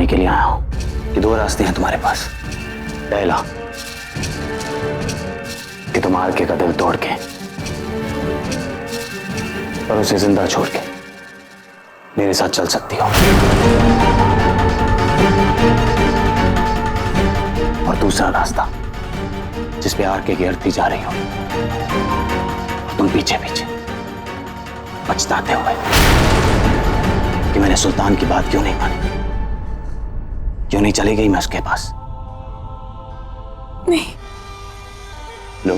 बताने के लिए आया हूं कि दो रास्ते हैं तुम्हारे पास। पहला कि तुम आरके का दिल तोड़ के और उसे जिंदा छोड़ के मेरे साथ चल सकती हो, और दूसरा रास्ता जिस पे आरके की अर्थी जा रही हो, तुम पीछे पीछे पछताते हुए कि मैंने सुल्तान की बात क्यों नहीं मानी, क्यों नहीं चली गई मैं उसके पास। नहीं। लो,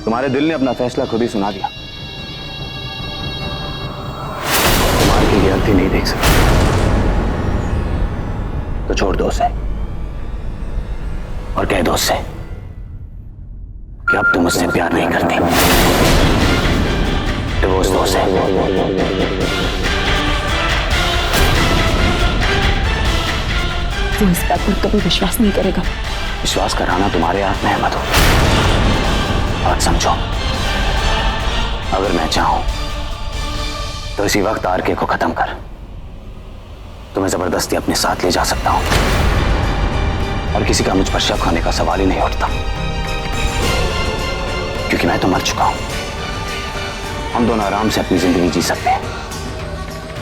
तुम्हारे दिल ने अपना फैसला खुद ही सुना दिया। तुम आरके की अर्थी नहीं देख सकते तो छोड़ दो उसे और कह दो उससे कि अब तुम मुझसे प्यार नहीं करती। डिवोर्स दो उसे। वो इस बात पर कभी विश्वास नहीं करेगा। विश्वास कराना तुम्हारे हाथ में है मधु। बात समझो, अगर मैं चाहूं तो इसी वक्त आरके को खत्म कर तुम्हें जबरदस्ती अपने साथ ले जा सकता हूं, और किसी का मुझ पर शक होने का सवाल ही नहीं उठता, क्योंकि मैं तो मर चुका हूं। हम दोनों आराम से अपनी जिंदगी जी सकते हैं,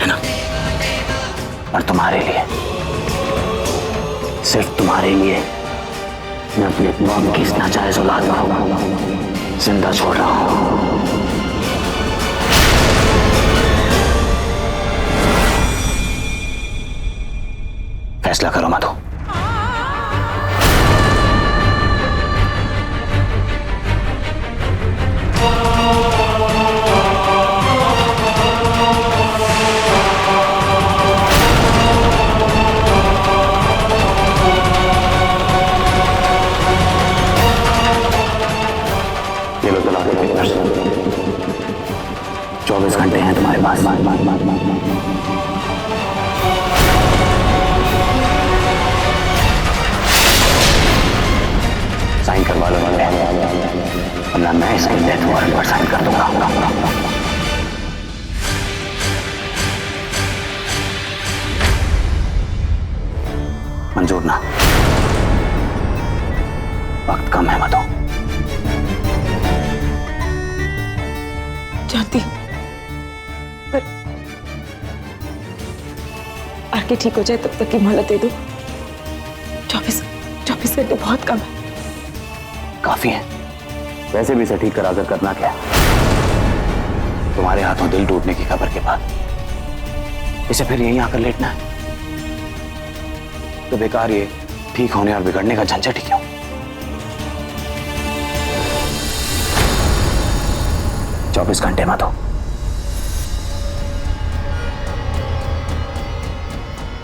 है ना? और तुम्हारे लिए, सिर्फ तुम्हारे लिए मैं अपने मौत की इस नाजायज औलाद को जिंदा छोड़ रहा हूं। फैसला करो मधु। ये लो तलाक के पेपर्स। 24 घंटे हैं तुम्हारे पास। साइन करवा लो, वरना मैं इसके डेथ वारंट पर साइन कर दूंगा। मंजूर ना? वक्त कम है मधु। जानती, पर आरके ठीक हो जाए तब तक की मोहलत दे दो। 24 घंटे बहुत कम है। काफी है। वैसे भी इसे ठीक करा कर करना क्या है? तुम्हारे हाथों दिल टूटने की खबर के बाद इसे फिर यहीं आकर लेटना है? तो बेकार ये ठीक होने और बिगड़ने का झंझट ही क्यों? चौबीस घंटे मत हो,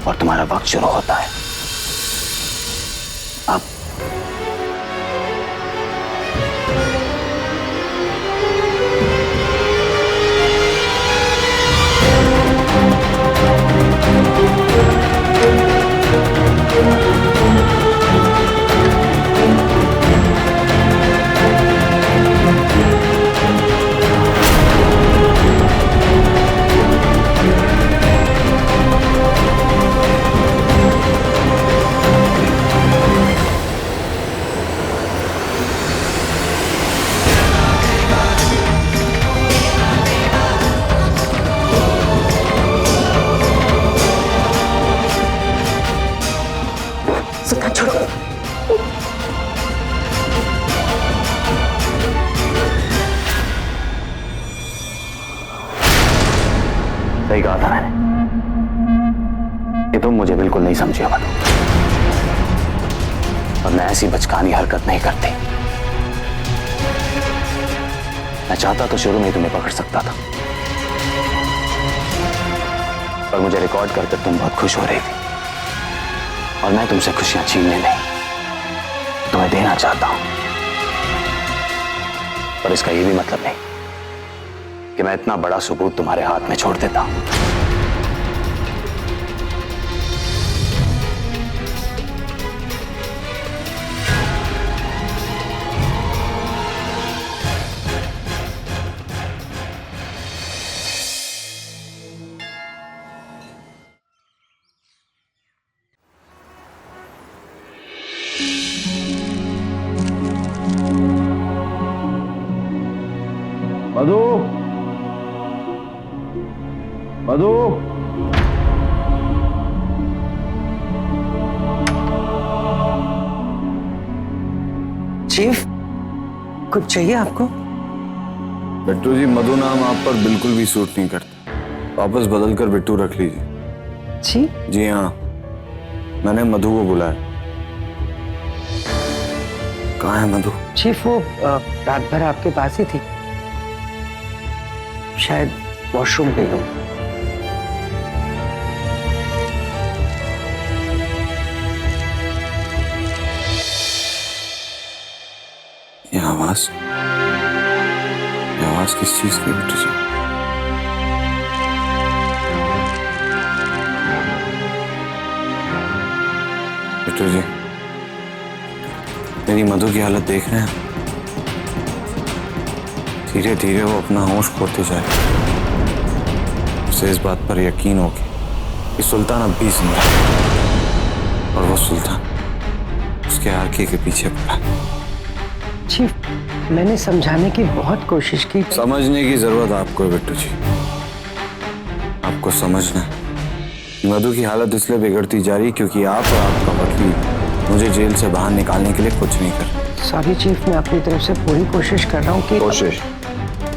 और तुम्हारा वक्त शुरू होता है अब। सुल्तान छोड़ो। सही कहा था मैंने कि तुम मुझे बिल्कुल नहीं समझे हो मधु, और मैं ऐसी बचकानी हरकत नहीं करती। मैं चाहता तो शुरू में ही तुम्हें पकड़ सकता था, पर मुझे रिकॉर्ड करके तुम बहुत खुश हो रही थी, और मैं तुमसे खुशियां छीनने नहीं, तुम्हें देना चाहता हूं। पर इसका यह भी मतलब नहीं कि मैं इतना बड़ा सबूत तुम्हारे हाथ में छोड़ देता हूं। मधु, मधु, चीफ, कुछ चाहिए आपको? बिट्टू जी, मधु नाम आप पर बिल्कुल भी सूट नहीं करता। वापस बदल कर बिट्टू रख लीजिए। जी? जी हाँ, मैंने मधु को बुलाया। कहाँ है मधु? चीफ, वो रात भर आपके पास ही थी, शायद वॉशरूम गई हो। ये आवाज किस चीज की? बिट्टू जी, बिट्टू जी, मेरी मधु की हालत देख रहे हैं? धीरे धीरे वो अपना होश खोते जाए। उसे इस बात पर यकीन हो गया कि सुल्तान अब भी जिंदा है और वो सुल्तान उसके आरके के पीछे पड़ा। चीफ, मैंने समझाने की बहुत कोशिश की। समझने की जरूरत आपको है बिट्टू जी। आपको समझना है कि मधु की हालत इसलिए बिगड़ती जा रही क्योंकि आप और आपका वकील मुझे जेल से बाहर निकालने के लिए कुछ नहीं कर रहे। सॉरी चीफ, मैं अपनी तरफ से पूरी कोशिश कर रहा हूँ कि कोशिश?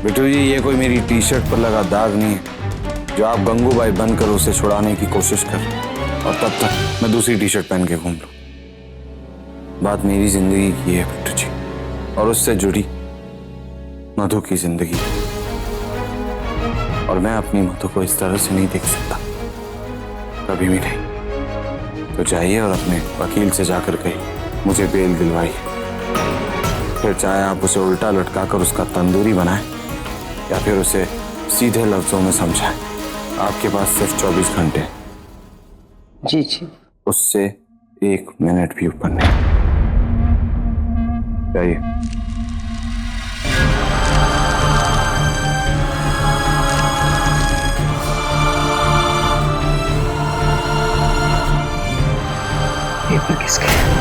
बिट्टू जी, ये कोई मेरी टी शर्ट पर लगा दाग नहीं है जो आप गंगूबाई बनकर उसे छुड़ाने की कोशिश कर रहे हैं और तब तक मैं दूसरी टी शर्ट पहन के घूम लूं। बात मेरी जिंदगी की है बिट्टू जी, और उससे जुड़ी मधु की जिंदगी, और मैं अपनी मधु को इस तरह से नहीं देख सकता, कभी भी नहीं। तो जाइए और अपने वकील से जाकर कहिए मुझे बेल दिलवाइए। फिर चाहे आप उसे उल्टा लटका कर उसका तंदूरी बनाएं या फिर उसे सीधे लफ्जों में समझाएं। आपके पास सिर्फ 24 घंटे हैं। जी जी। उससे 1 मिनट भी ऊपर नहीं। जाइए। पेपर किसके हैं?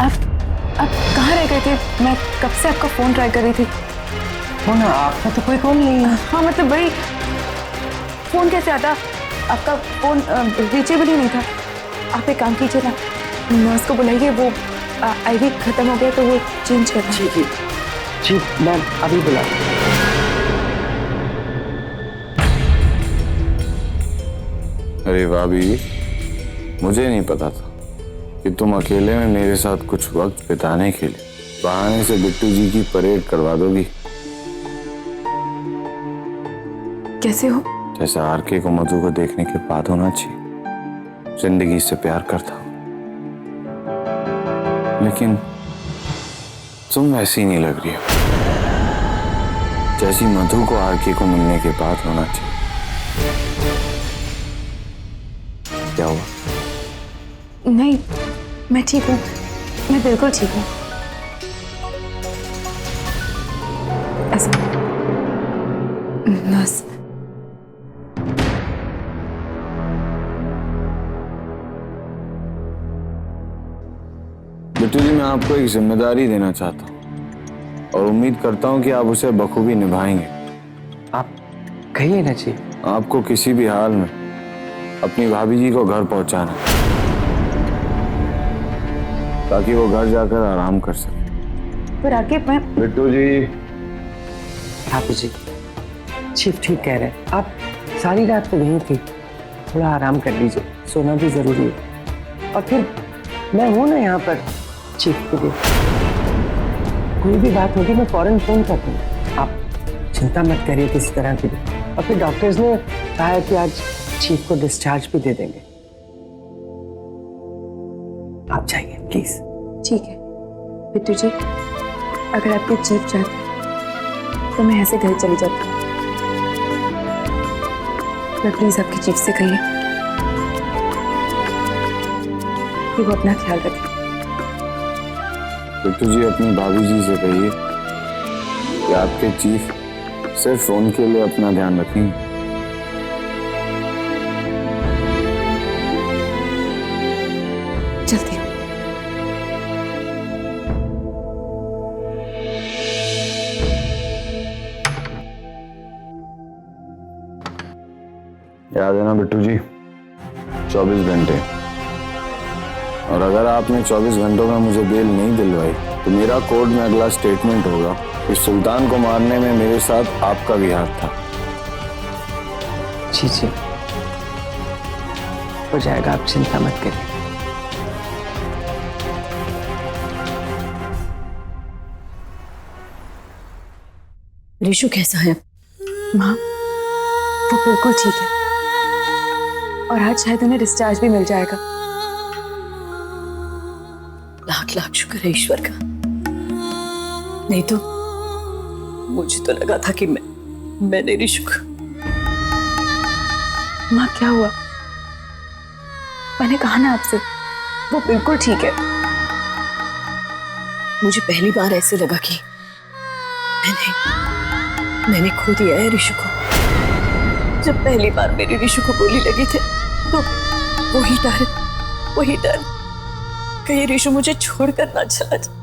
आप कहाँ रह गए थे? मैं कब से आपका फोन ट्राई कर रही थी। फोन? आपका तो कोई फोन नहीं है। हाँ मतलब वही, फोन कैसे आता? आपका फोन रीचेबल ही नहीं था। आप एक काम कीजिए ना, नर्स को बुलाइए, वो आईवी खत्म हो गया तो वो चेंज करना। जी जी जी, मैं अभी बुला। अरे भाभी, मुझे नहीं पता था कि तुम अकेले में मेरे साथ कुछ वक्त बिताने के लिए बहाने से बिट्टू जी की परेड करवा दोगी। कैसे हो? जैसा आरके को मधु को देखने के बाद होना चाहिए। जिंदगी से प्यार करता हूं, लेकिन तुम वैसी नहीं लग रही हो जैसी मधु को आरके को मिलने के बाद होना चाहिए। क्या हुआ? नहीं, मैं ठीक हूँ, मैं बिल्कुल ठीक हूँ। ऐसा नर्स, बिट्टू जी, मैं आपको एक जिम्मेदारी देना चाहता हूँ और उम्मीद करता हूँ कि आप उसे बखूबी निभाएंगे। आप कहिए ना जी। आपको किसी भी हाल में अपनी भाभी जी को घर पहुंचाना ताकि वो घर जाकर आराम कर सके। फिर आके मैं बिट्टू जी। भाभी जी, चीफ ठीक कह रहे हैं। आप सारी रात तो यहीं थी, थोड़ा आराम कर लीजिए, सोना भी जरूरी है। और फिर मैं हूं ना यहाँ पर चीफ के लिए, कोई भी बात होगी मैं फौरन फोन कर दूंगा। आप चिंता मत करिए किसी तरह की भी। और फिर डॉक्टर्स ने कहा है कि आज चीफ को डिस्चार्ज भी दे देंगे। आप जाइए प्लीज। ठीक है बिट्टू जी, अगर आपके चीफ चाहते हैं तो मैं ऐसे घर चली जाती हूँ। पर प्लीज आपके चीफ से कहिए कि वो अपना ख्याल रखें। बिट्टू जी अपनी भाभी जी से कहिए कि आपके चीफ सिर्फ फोन के लिए अपना ध्यान रखेंगे। चलती हूँ। याद है ना बिट्टू जी, 24 घंटे। और अगर आपने 24 घंटों में मुझे बेल नहीं दिलवाई तो मेरा कोर्ट में अगला स्टेटमेंट होगा कि सुल्तान को मारने में मेरे साथ आपका भी हाथ था। जी जी, हो जाएगा, आप चिंता मत करिए। ऋषु कैसा है? माँ, वो बिल्कुल ठीक है और आज शायद उन्हें डिस्चार्ज भी मिल जाएगा। लाख लाख शुक्र है ईश्वर का। नहीं तो मुझे तो लगा था कि मैंने ऋषु को। माँ क्या हुआ? मैंने कहा ना आपसे, वो बिल्कुल ठीक है। मुझे पहली बार ऐसे लगा कि मैंने खो दिया है ऋषु को। जब पहली बार मेरी ऋषु को गोली लगी थी तो वही डर कहीं ऋषु मुझे छोड़कर ना चला जाए।